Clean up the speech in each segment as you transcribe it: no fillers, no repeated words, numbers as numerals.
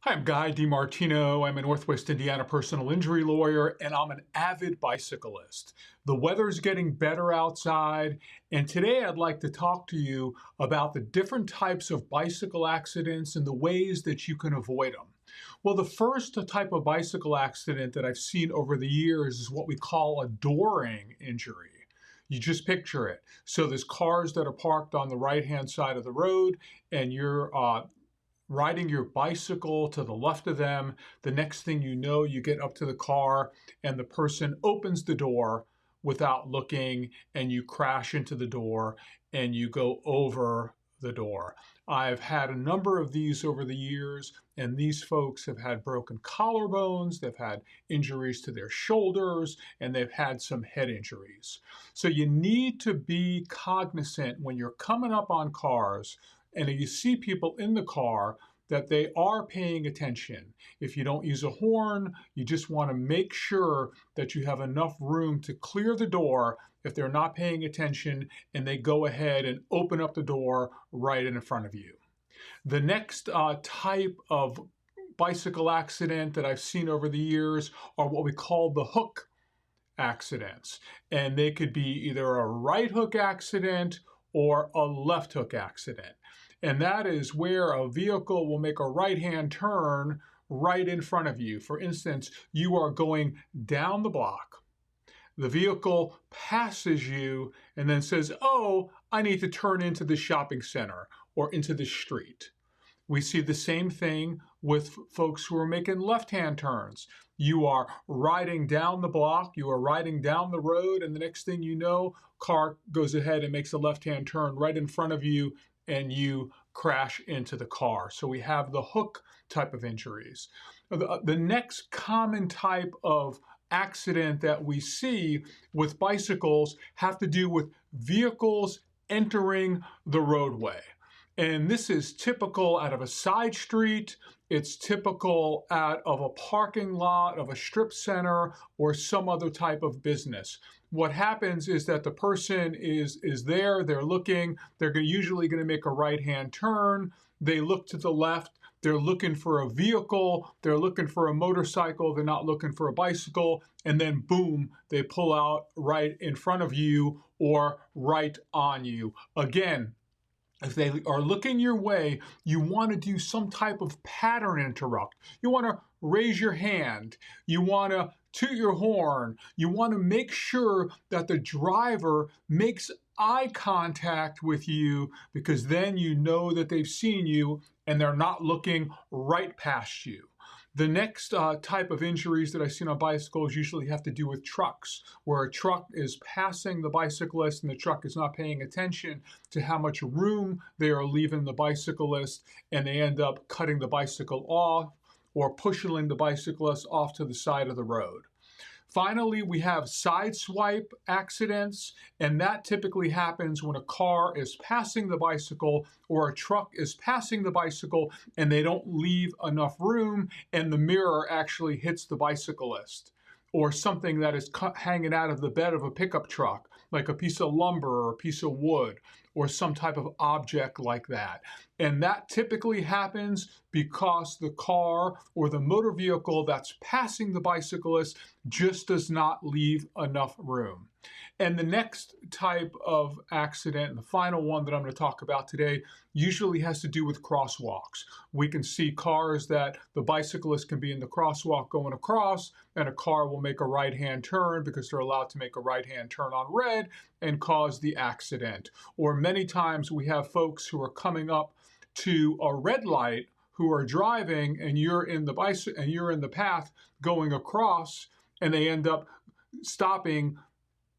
Hi, I'm Guy DiMartino. I'm a Northwest Indiana personal injury lawyer, and I'm an avid bicyclist. The weather's getting better outside, and today I'd like to talk to you about the different types of bicycle accidents and the ways that you can avoid them. Well, the first type of bicycle accident that I've seen over the years is what we call a dooring injury. You just picture it. So there's cars that are parked on the right-hand side of the road, and you're riding your bicycle to the left of them. The next thing you know, you get up to the car and the person opens the door without looking and you crash into the door and you go over the door. I've had a number of these over the years, and these folks have had broken collarbones, they've had injuries to their shoulders, and they've had some head injuries. So you need to be cognizant when you're coming up on cars and you see people in the car that they are paying attention. If you don't use a horn, you just want to make sure that you have enough room to clear the door if they're not paying attention and they go ahead and open up the door right in front of you. The next type of bicycle accident that I've seen over the years are what we call the hook accidents. And they could be either a right hook accident or a left hook accident. And that is where a vehicle will make a right-hand turn right in front of you. For instance, you are going down the block. The vehicle passes you and then says, oh, I need to turn into the shopping center or into the street. We see the same thing with folks who are making left-hand turns. You are riding down the block, you are riding down the road, and the next thing you know, car goes ahead and makes a left-hand turn right in front of you, and you crash into the car. So we have the hook type of injuries. The next common type of accident that we see with bicycles have to do with vehicles entering the roadway. And this is typical out of a side street. It's typical out of a parking lot of a strip center or some other type of business. What happens is that the person is there, they're looking, they're usually going to make a right-hand turn. They look to the left, they're looking for a vehicle, they're looking for a motorcycle, they're not looking for a bicycle, and then boom, they pull out right in front of you or right on you. Again, if they are looking your way, you want to do some type of pattern interrupt. You want to raise your hand. You want to toot your horn. You want to make sure that the driver makes eye contact with you, because then you know that they've seen you and they're not looking right past you. The next type of injuries that I've seen on bicycles usually have to do with trucks, where a truck is passing the bicyclist and the truck is not paying attention to how much room they are leaving the bicyclist, and they end up cutting the bicycle off or pushing the bicyclist off to the side of the road. Finally, we have side swipe accidents, and that typically happens when a car is passing the bicycle or a truck is passing the bicycle and they don't leave enough room and the mirror actually hits the bicyclist, or something that is hanging out of the bed of a pickup truck, like a piece of lumber or a piece of wood or some type of object like that. And that typically happens because the car or the motor vehicle that's passing the bicyclist just does not leave enough room. And the next type of accident, and the final one that I'm going to talk about today, usually has to do with crosswalks. We can see cars that the bicyclist can be in the crosswalk going across, and a car will make a right-hand turn because they're allowed to make a right-hand turn on red and cause the accident. Or many times we have folks who are coming up to a red light who are driving, and you're in the path going across, and they end up stopping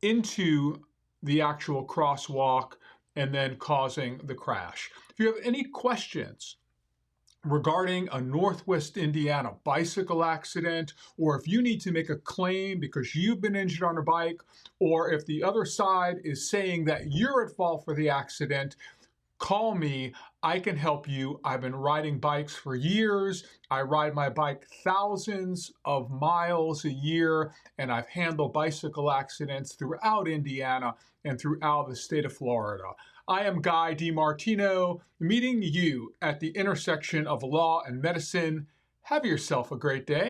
into the actual crosswalk and then causing the crash. If you have any questions regarding a Northwest Indiana bicycle accident, or if you need to make a claim because you've been injured on a bike, or if the other side is saying that you're at fault for the accident, call me. I can help you. I've been riding bikes for years. I ride my bike thousands of miles a year, and I've handled bicycle accidents throughout Indiana and throughout the state of Florida. I am Guy DiMartino, meeting you at the intersection of law and medicine. Have yourself a great day.